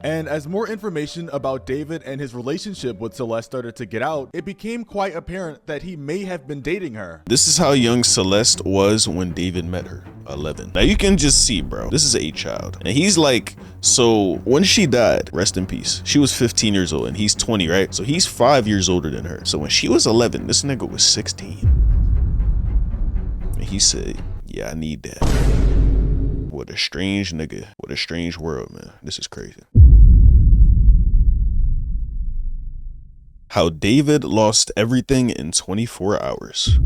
And as more information about David and his relationship with Celeste started to get out, it became quite apparent that he may have been dating her. This is how young Celeste was when David met her, 11. Now you can just see, bro, this is a child. And he's like, so when she died, rest in peace, she was 15 years old and he's 20, right? So he's 5 years older than her. So when she was 11, this nigga was 16. And he said, yeah, I need that. What a strange nigga. What a strange world, man. This is crazy. How David Lost Everything in 24 Hours.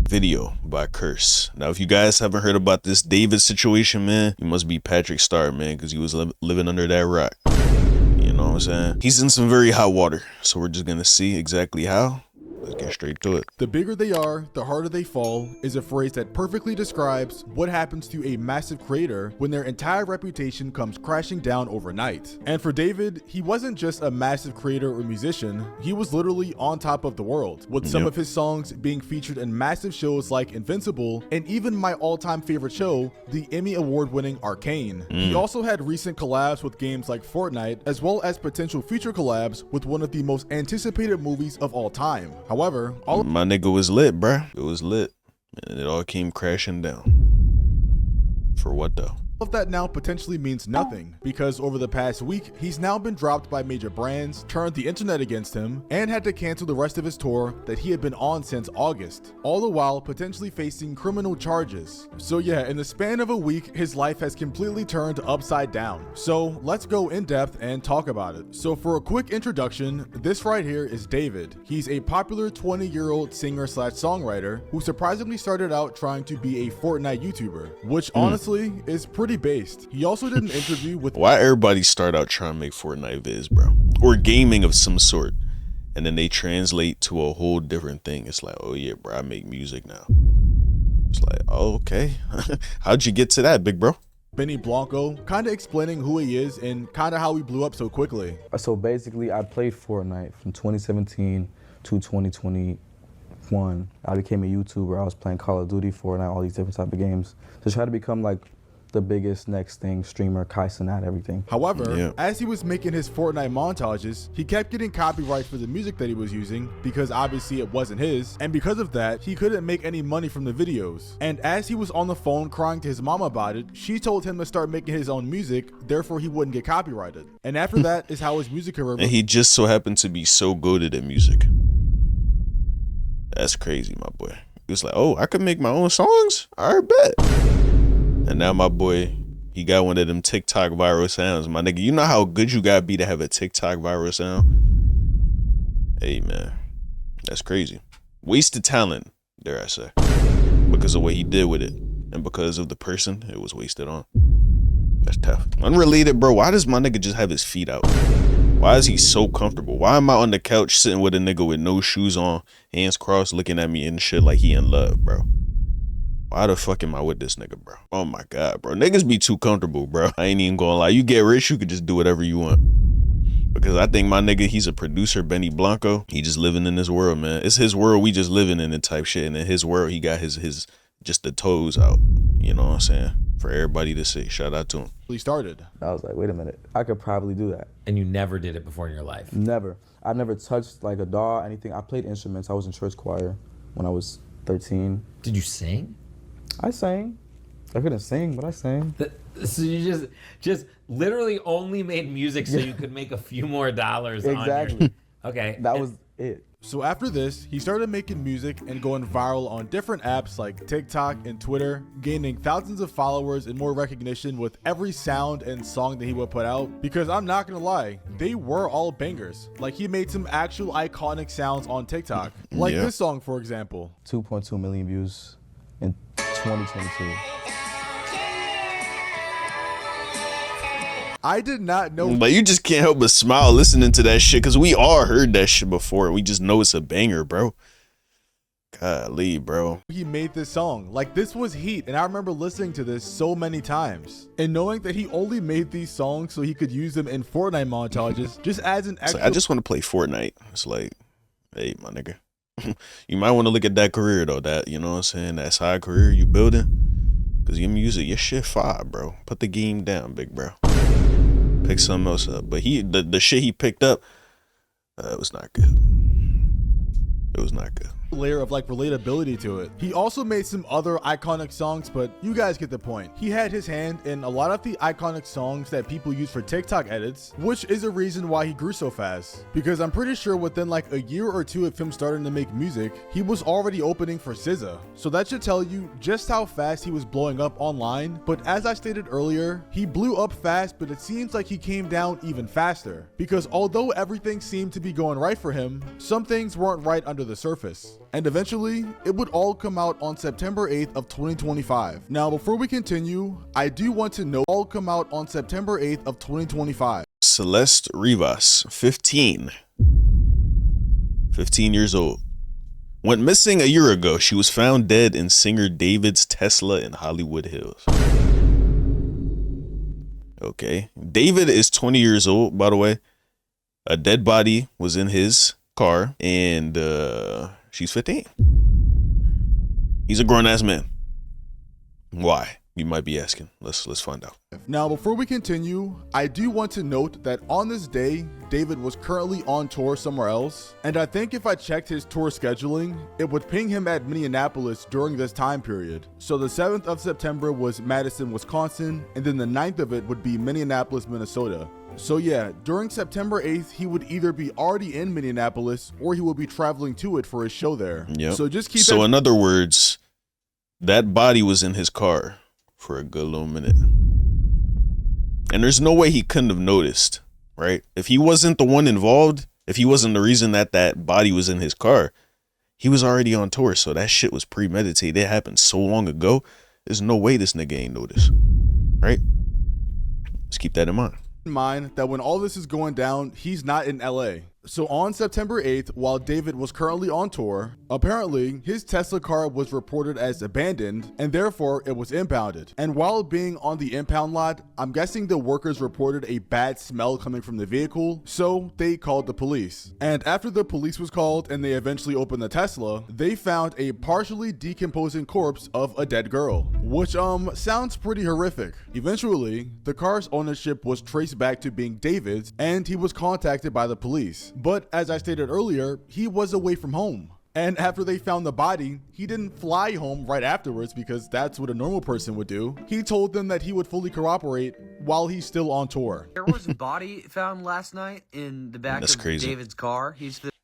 Video by Curse. Now, if you guys haven't heard about this David situation, man, you must be Patrick Star, man, because he was living under that rock. You know what I'm saying? He's in some very hot water, so we're just gonna see exactly how. Let's get straight to it. The bigger they are, the harder they fall is a phrase that perfectly describes what happens to a massive creator when their entire reputation comes crashing down overnight. And for David, he wasn't just a massive creator or musician, he was literally on top of the world, with some of his songs being featured in massive shows like Invincible, and even my all-time favorite show, the Emmy award-winning Arcane. He also had recent collabs with games like Fortnite, as well as potential future collabs with one of the most anticipated movies of all time. However, my nigga was lit, bruh. It was lit. And it all came crashing down. For what though? All of that now potentially means nothing, because over the past week, he's now been dropped by major brands, turned the internet against him, and had to cancel the rest of his tour that he had been on since August, all the while potentially facing criminal charges. So yeah, in the span of a week, his life has completely turned upside down. So let's go in depth and talk about it. So for a quick introduction, this right here is David. He's a popular 20-year-old singer/songwriter who surprisingly started out trying to be a Fortnite YouTuber, which honestly is pretty based. He also did an interview with— Why everybody start out trying to make Fortnite vids, bro? Or gaming of some sort, and then they translate to a whole different thing. It's like, oh yeah, bro, I make music now. It's like, oh, okay. How'd you get to that, big bro? Benny Blanco, kind of explaining who he is and kind of how he blew up so quickly. So basically, I played Fortnite from 2017 to 2021. I became a YouTuber. I was playing Call of Duty, Fortnite, all these different type of games to try to become like the biggest next thing, streamer, Kai Cenat, everything. However, as he was making his Fortnite montages, he kept getting copyright for the music that he was using because obviously it wasn't his, and because of that, he couldn't make any money from the videos. And as he was on the phone crying to his mom about it, she told him to start making his own music, therefore he wouldn't get copyrighted. And after that is how his music career— And he just so happened to be so goated at music. That's crazy, my boy. He was like, oh, I could make my own songs? All right, bet. And now my boy, he got one of them TikTok viral sounds. My nigga, you know how good you gotta be to have a TikTok viral sound? Hey, man, that's crazy. Wasted talent, dare I say. Because of what he did with it. And because of the person it was wasted on. That's tough. Unrelated, bro, why does my nigga just have his feet out? Why is he so comfortable? Why am I on the couch sitting with a nigga with no shoes on, hands crossed, looking at me and shit like he in love, bro? Why the fuck am I with this nigga, bro? Oh my God, bro. Niggas be too comfortable, bro. I ain't even gonna lie. You get rich, you could just do whatever you want. Because I think my nigga, he's a producer, Benny Blanco. He just living in this world, man. It's his world, we just living in it type shit. And in his world, he got his just the toes out. You know what I'm saying? For everybody to see. Shout out to him. He started. I was like, wait a minute. I could probably do that. And you never did it before in your life? Never. I never touched like a DAW, anything. I played instruments. I was in church choir when I was 13. Did you sing? I sang. I couldn't sing, but I sang. So you just literally only made music so you could make a few more dollars. Exactly. Okay. That was it. So after this, he started making music and going viral on different apps like TikTok and Twitter, gaining thousands of followers and more recognition with every sound and song that he would put out. Because I'm not gonna lie, they were all bangers. Like, he made some actual iconic sounds on TikTok. Like this song, for example. 2.2 million views in 2022. I did not know. But you just can't help but smile listening to that shit, because we all heard that shit before. We just know it's a banger, bro. Golly, bro. He made this song. Like, this was heat, and I remember listening to this so many times. And knowing that he only made these songs so he could use them in Fortnite montages just adds an extra— Like, I just want to play Fortnite. It's like, hey, my nigga. You might want to look at that career, though. That, you know what I'm saying? That side career you building. Because your music, your shit fire, bro. Put the game down, big bro. pick something else up. But the shit he picked up, it was not good. It was not good. Layer of like relatability to it. He also made some other iconic songs, but you guys get the point. He had his hand in a lot of the iconic songs that people use for TikTok edits, which is a reason why he grew so fast. Because I'm pretty sure within like a year or two of him starting to make music, he was already opening for SZA. So that should tell you just how fast he was blowing up online. But as I stated earlier, he blew up fast, but it seems like he came down even faster. Because although everything seemed to be going right for him, some things weren't right under the surface. And eventually, it would all come out on September 8th of 2025. Now, before we continue, I do want to know all come out on September 8th of 2025. Celeste Rivas, 15 years old. Went missing a year ago. She was found dead in singer David's Tesla in Hollywood Hills. Okay. David is 20 years old, by the way. A dead body was in his car, and she's 15. He's a grown-ass man. Why? You might be asking. Let's find out. Now, before we continue, I do want to note that on this day, David was currently on tour somewhere else. And I think if I checked his tour scheduling, it would ping him at Minneapolis during this time period. So the 7th of September was Madison, Wisconsin, and then the 9th of it would be Minneapolis, Minnesota. So yeah, during September 8th, he would either be already in Minneapolis or he would be traveling to it for his show there. Yep. So just keep So in other words, that body was in his car for a good little minute. And there's no way he couldn't have noticed, right? If he wasn't the one involved, if he wasn't the reason that that body was in his car, he was already on tour. So that shit was premeditated. It happened so long ago. There's no way this nigga ain't noticed, right? Let's keep that in mind. That when all this is going down, he's not in LA. So on September 8th, while David was currently on tour, apparently his Tesla car was reported as abandoned and therefore it was impounded. And while being on the impound lot, I'm guessing the workers reported a bad smell coming from the vehicle, so they called the police. And after the police was called and they eventually opened the Tesla, they found a partially decomposing corpse of a dead girl, which sounds pretty horrific. Eventually, the car's ownership was traced back to being David's and he was contacted by the police. But as I stated earlier, he was away from home. And after they found the body, he didn't fly home right afterwards because that's what a normal person would do. He told them that he would fully cooperate while he's still on tour. There was a body found last night in the back of crazy. David's car.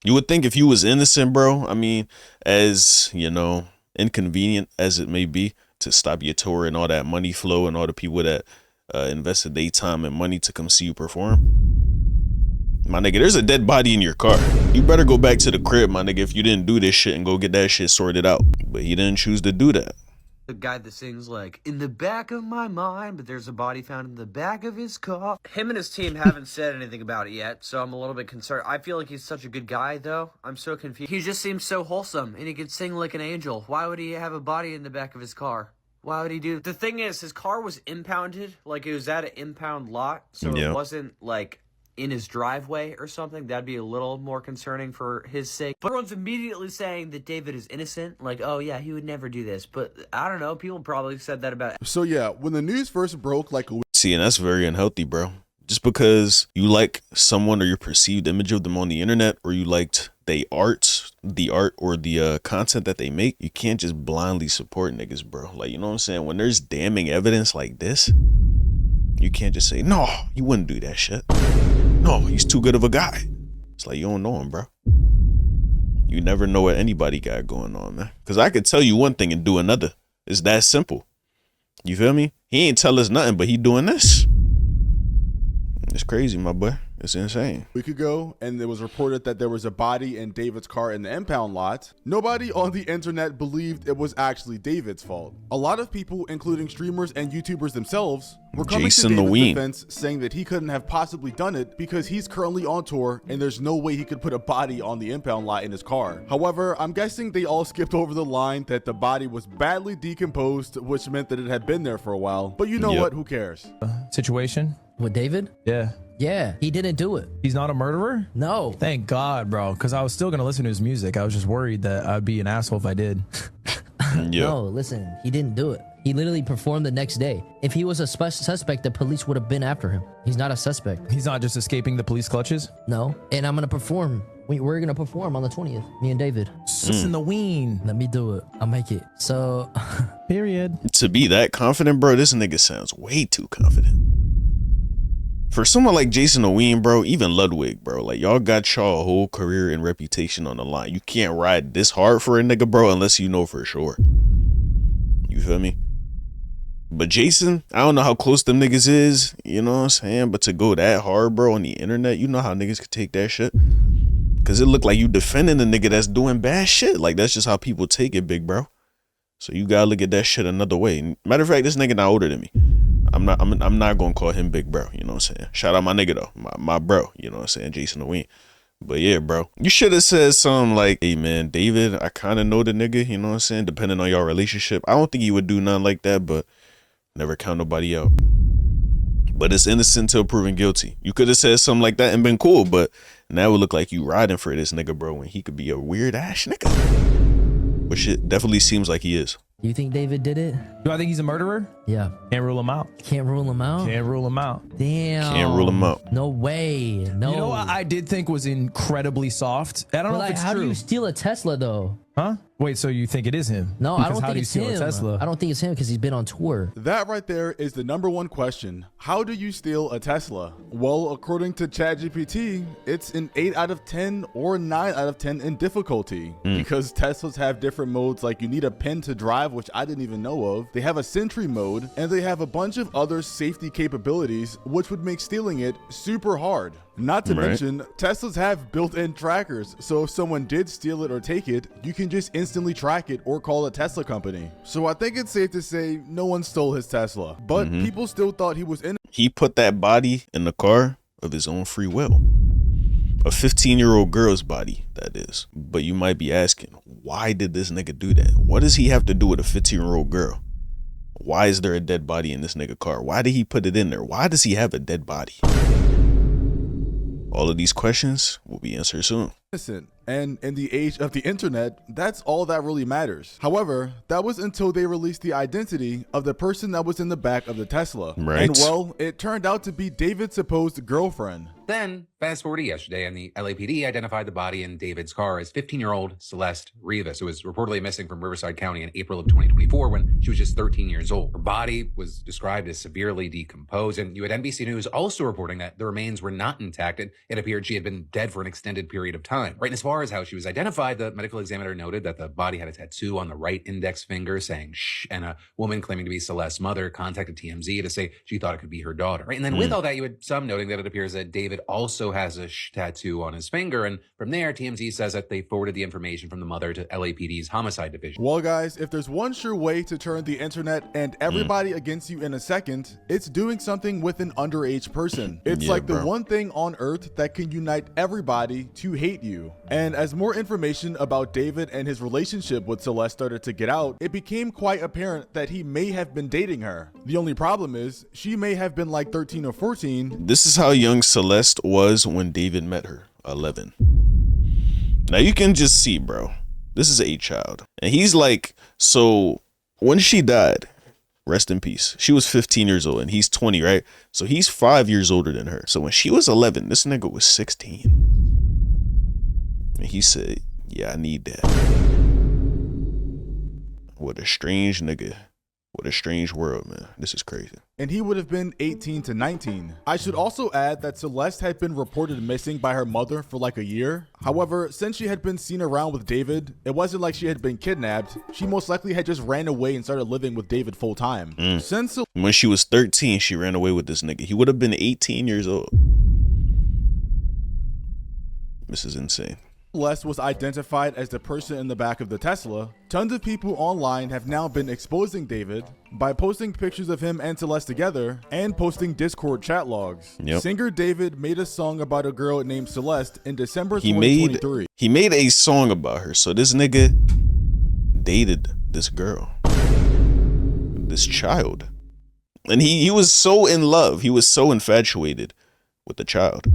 You would think if you was innocent, bro, I mean, as, you know, inconvenient as it may be to stop your tour and all that money flow and all the people that invested their time and money to come see you perform. My nigga, there's a dead body in your car. You better go back to the crib, my nigga, if you didn't do this shit and go get that shit sorted out. But he didn't choose to do that. The guy that sings like, in the back of my mind, but there's a body found in the back of his car. Him and his team haven't said anything about it yet, so I'm a little bit concerned. I feel like he's such a good guy, though. I'm so confused. He just seems so wholesome, and he could sing like an angel. Why would he have a body in the back of his car? Why would he do? The thing is, his car was impounded, like it was at an impound lot, so it wasn't like in his driveway or something. That'd be a little more concerning for his sake. But everyone's immediately saying that David is innocent, like, oh yeah, he would never do this. But I don't know, people probably said that about. So yeah, when the news first broke, like, see, and that's very unhealthy, bro. Just because you like someone or your perceived image of them on the internet, or you liked the art or the content that they make, you can't just blindly support niggas, bro. Like, you know what I'm saying? When there's damning evidence like this, you can't just say, no, you wouldn't do that shit. No, he's too good of a guy. It's like, you don't know him, bro. You never know what anybody got going on, man. Because I could tell you one thing and do another. It's that simple. You feel me? He ain't tell us nothing, but he doing this. It's crazy, my boy. It's insane. A week ago, and it was reported that there was a body in David's car in the impound lot. Nobody on the internet believed it was actually David's fault. A lot of people, including streamers and YouTubers themselves, were coming to David's defense saying that he couldn't have possibly done it because he's currently on tour and there's no way he could put a body on the impound lot in his car. However, I'm guessing they all skipped over the line that the body was badly decomposed, which meant that it had been there for a while. But you know what? Who cares? Situation with David? Yeah, he didn't do it. He's not a murderer? No. Thank God, bro, because I was still gonna listen to his music. I was just worried that I'd be an asshole if I did. No, listen, he didn't do it. He literally performed the next day. If he was a suspect, the police would have been after him. He's not a suspect. He's not just escaping the police clutches. No. And I'm going to perform. We're going to perform on the 20th, me and David. Sus in the ween. Let me do it. I'll make it. So, Period. To be that confident, bro, this nigga sounds way too confident. For someone like Jason Oween, bro, even Ludwig, bro, like y'all got y'all whole career and reputation on the line. You can't ride this hard for a nigga, bro, unless you know for sure. You feel me? But Jason, I don't know how close them niggas is, you know what I'm saying? But to go that hard, bro, on the internet, you know how niggas could take that shit? Cause it look like you defending a nigga that's doing bad shit. Like that's just how people take it, big bro. So you gotta look at that shit another way. Matter of fact, this nigga not older than me. I'm not gonna call him big bro, you know what I'm saying? Shout out my nigga though, my bro, you know what I'm saying, Jason Oween. But yeah, bro, you should have said something like, hey man, David, I kind of know the nigga, you know what I'm saying, depending on your relationship. I don't think he would do nothing like that, but never count nobody out. But it's innocent till proven guilty. You could have said something like that and been cool, but now it would look like you riding for this nigga, bro, when he could be a weird ass nigga. Which it definitely seems like he is. you think David did it? Do I think he's a murderer? Yeah. Can't rule him out. Can't rule him out? Can't rule him out. Damn. Can't rule him out. No way. No. You know what I did think was incredibly soft? I don't But know if like, it's how true. do you steal a Tesla though? Huh? Wait, so you think it is him? No, Because I don't how think do you it's steal him. a Tesla? I don't think it's him because he's been on tour. That right there is the #1 question. How do you steal a Tesla? Well, according to ChatGPT, it's an 8 out of 10 or 9 out of 10 in difficulty because Teslas have different modes. Like you need a pen to drive, which I didn't even know of. They have a Sentry mode and they have a bunch of other safety capabilities, which would make stealing it super hard. Not to mention, Teslas have built-in trackers, so if someone did steal it or take it, you can just instantly track it or call a Tesla company. So I think it's safe to say no one stole his Tesla, but people still thought he was in. He put that body in the car of his own free will. A 15-year-old girl's body, that is. But you might be asking, why did this nigga do that? What does he have to do with a 15-year-old girl? Why is there a dead body in this nigga car? Why did he put it in there? Why does he have a dead body? All of these questions will be answered soon. Innocent. And in the age of the internet, that's all that really matters. However, that was until they released the identity of the person that was in the back of the Tesla. Right. And well, it turned out to be David's supposed girlfriend. Then, fast forward to yesterday, and the LAPD identified the body in David's car as 15-year-old Celeste Rivas, who was reportedly missing from Riverside County in April of 2024 when she was just 13 years old. Her body was described as severely decomposed, and you had NBC News also reporting that the remains were not intact, and it appeared she had been dead for an extended period of time. Right, and as far as how she was identified, the medical examiner noted that the body had a tattoo on the right index finger saying shh, and a woman claiming to be Celeste's mother contacted TMZ to say she thought it could be her daughter. Right, and then with all that, you had some noting that it appears that David also has a shh tattoo on his finger, and from there, TMZ says that they forwarded the information from the mother to LAPD's homicide division. Well, guys, if there's one sure way to turn the internet and everybody against you in a second, it's doing something with an underage person. It's Yeah, like the bro. one thing on earth that can unite everybody to hate you. And as more information about David and his relationship with Celeste started to get out, it became quite apparent that he may have been dating her. The only problem is, she may have been like 13 or 14. This is how young Celeste was when David met her, 11. Now you can just see, bro, this is a child. And he's like, so when she died, rest in peace, she was 15 years old and he's 20, right? So he's 5 years older than her. So when she was 11, this nigga was 16. And he said, yeah, I need that. What a strange nigga. What a strange world, man. This is crazy. And he would have been 18 to 19. I should also add that Celeste had been reported missing by her mother for like a year. However, since she had been seen around with David, it wasn't like she had been kidnapped. She most likely had just ran away and started living with David full time. Since When she was 13, she ran away with this nigga. He would have been 18 years old. This is insane. Celeste was identified as the person in the back of the Tesla, tons of people online have now been exposing David by posting pictures of him and Celeste together and posting Discord chat logs. Yep. Singer David made a song about a girl named Celeste in December He 2023. made a song about her. So this nigga dated this girl, this child. And he was so in love. He was so infatuated with the child.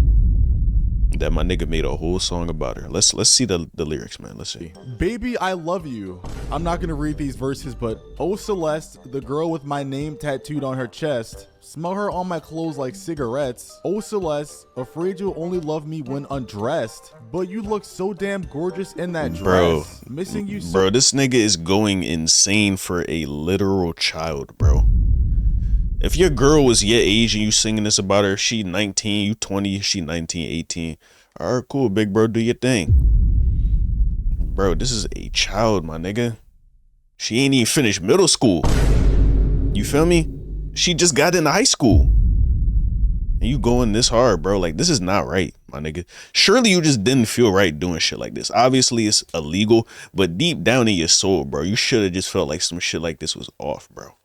that my nigga made a whole song about her. Let's see the lyrics, man. Let's see. Baby, I love you. I'm not gonna read these verses, but oh Celeste, the girl with my name tattooed on her chest. Smell her on my clothes like cigarettes. Oh Celeste, afraid you'll only love me when undressed. But you look so damn gorgeous in that dress. Missing you so. Bro, this nigga is going insane for a literal child, bro. If your girl was your age and you singing this about her, she 19, you 20, she 19, 18. All right, cool, big bro, do your thing. Bro, this is a child, my nigga. She ain't even finished middle school. You feel me? She just got into high school. And you going this hard, bro. Like, this is not right, my nigga. Surely you just didn't feel right doing shit like this. Obviously, it's illegal, but deep down in your soul, bro, you should have just felt like some shit like this was off, bro.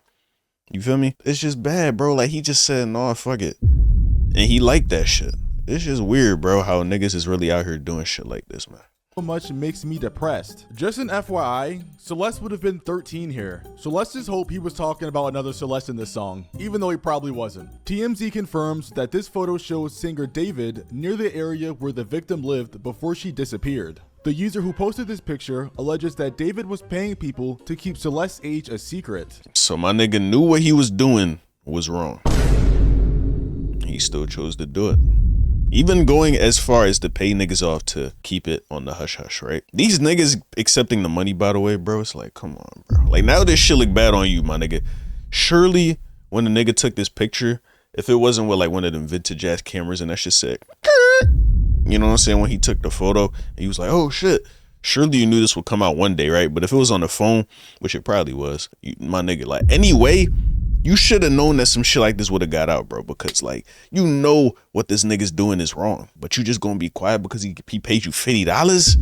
You feel me? It's just bad, bro. Like, he just said, no, fuck it. And he liked that shit. It's just weird, bro, how niggas is really out here doing shit like this, man. So much makes me depressed. Just an FYI, Celeste would have been 13 here. So let's just hope he was talking about another Celeste in this song, even though he probably wasn't. TMZ confirms that this photo shows singer David near the area where the victim lived before she disappeared. The user who posted this picture alleges that David was paying people to keep Celeste's age a secret. So my nigga knew what he was doing was wrong. He still chose to do it. Even going as far as to pay niggas off to keep it on the hush hush, right? These niggas accepting the money, by the way, bro, it's like, come on, bro. Like, now this shit look bad on you, my nigga. Surely when the nigga took this picture, if it wasn't with like one of them vintage ass cameras and that shit said, you know what I'm saying? When he took the photo, he was like, oh shit. Surely you knew this would come out one day, right? But if it was on the phone, which it probably was, my nigga, like, anyway, you should have known that some shit like this would have got out, bro. Because, like, you know what this nigga's doing is wrong. But you just gonna be quiet because he paid you $50?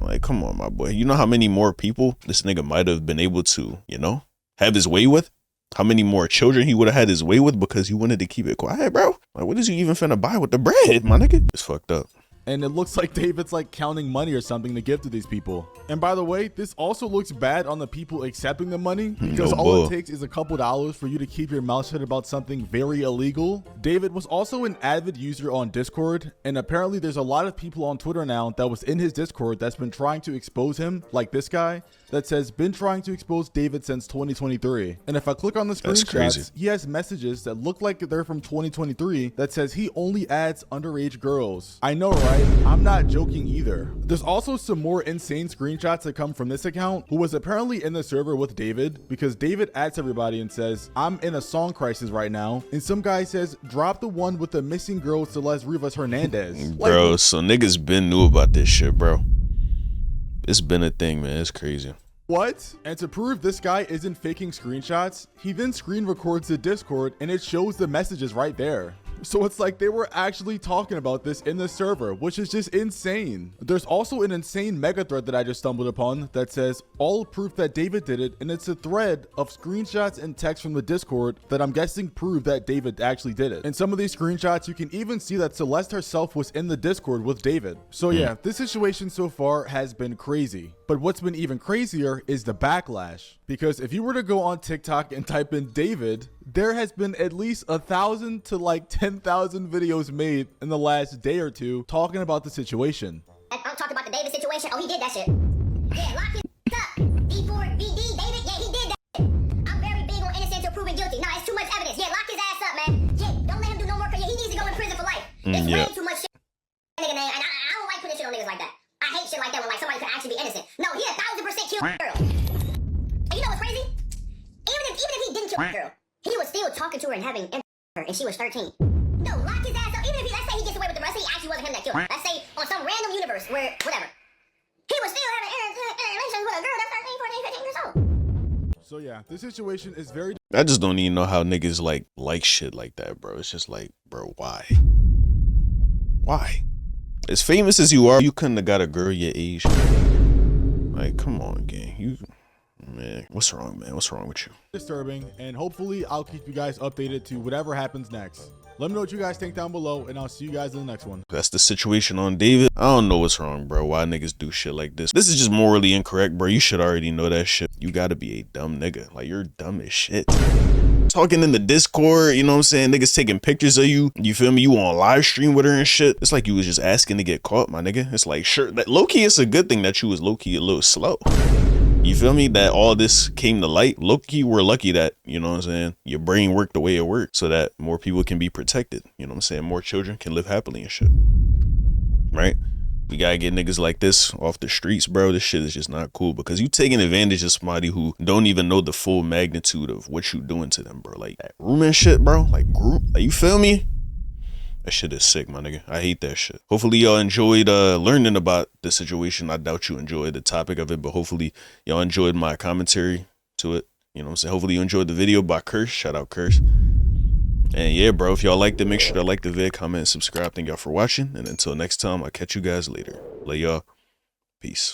Like, come on, my boy. You know how many more people this nigga might have been able to, you know, have his way with? How many more children he would have had his way with because he wanted to keep it quiet, bro? Like, what is he even finna buy with the bread, my nigga? It's fucked up. And it looks like David's like counting money or something to give to these people. And by the way, this also looks bad on the people accepting the money, because all it takes is a couple dollars for you to keep your mouth shut about something very illegal. David was also an avid user on Discord, and apparently there's a lot of people on Twitter now that was in his Discord that's been trying to expose him, like this guy that says been trying to expose David since 2023. And if I click on the screenshots, he has messages that look like they're from 2023 that says he only adds underage girls. I know, right? I'm not joking either. There's also some more insane screenshots that come from this account, who was apparently in the server with David, because David adds everybody and says, I'm in a song crisis right now. And some guy says, drop the one with the missing girl Celeste Rivas Hernandez. Bro, like, so niggas been knew about this shit, bro. It's been a thing, man. It's crazy. What? And to prove this guy isn't faking screenshots, he then screen records the Discord and it shows the messages right there. So it's like they were actually talking about this in the server, which is just insane. There's also an insane mega thread that I just stumbled upon that says all proof that David did it, and it's a thread of screenshots and text from the Discord that I'm guessing prove that David actually did it. In some of these screenshots, you can even see that Celeste herself was in the Discord with David. So yeah, this situation so far has been crazy. But what's been even crazier is the backlash. Because if you were to go on TikTok and type in David, there has been at least 1,000 to like 10,000 videos made in the last day or two talking about the situation. I'm talking about the David situation. Oh, he did that shit. Yeah, lock his up. D4vd David, yeah, he did that shit. I'm very big on innocent until proven guilty. Nah, it's too much evidence. Yeah, lock his ass up, man. Yeah, don't let him do no more. Yeah, he needs to go in prison for life. It's way too much shit. Nigga name, and I don't like putting shit on niggas like that. I hate shit like that when like somebody could actually be innocent. No, he 1,000% killed a girl. And you know what's crazy? Even if he didn't kill a girl, he was still talking to her and having her, and she was 13. No, lock his ass up. Even if let's say he gets away with the rest, let's say he actually wasn't him that killed her. Let's say on some random universe where whatever, he was still having relations with a girl that's 13, 14, 15 years old. So yeah, this situation is very. I just don't even know how niggas like shit like that, bro. It's just like, bro, why? Why? As famous as you are, you couldn't have got a girl your age. Like, come on, gang. Man, what's wrong, man? What's wrong with you? Disturbing, and hopefully I'll keep you guys updated to whatever happens next. Let me know what you guys think down below, and I'll see you guys in the next one. That's the situation on David. I don't know what's wrong, bro. Why niggas do shit like this? This is just morally incorrect, bro. You should already know that shit. You gotta be a dumb nigga. Like, you're dumb as shit. talking in the Discord, you know what I'm saying? Niggas taking pictures of you. You feel me? You on live stream with her and shit. It's like you was just asking to get caught, my nigga. It's like, sure, that low-key, it's a good thing that you was low-key a little slow. You feel me? That all this came to light. Low-key, we're lucky that, you know what I'm saying, your brain worked the way it worked so that more people can be protected. You know what I'm saying? More children can live happily and shit. Right? We gotta get niggas like this off the streets, bro. This shit is just not cool because you taking advantage of somebody who don't even know the full magnitude of what you doing to them, bro. Like that room and shit, bro. Like group, like, you feel me? That shit is sick, my nigga. I hate that shit. Hopefully y'all enjoyed learning about the situation. I doubt you enjoyed the topic of it, but hopefully y'all enjoyed my commentary to it. You know what I'm saying? Hopefully you enjoyed the video by Curse. Shout out Curse. And yeah, bro, if y'all liked it, make sure to like the vid, comment, and subscribe. Thank y'all for watching. And until next time, I'll catch you guys later. Love y'all. Peace.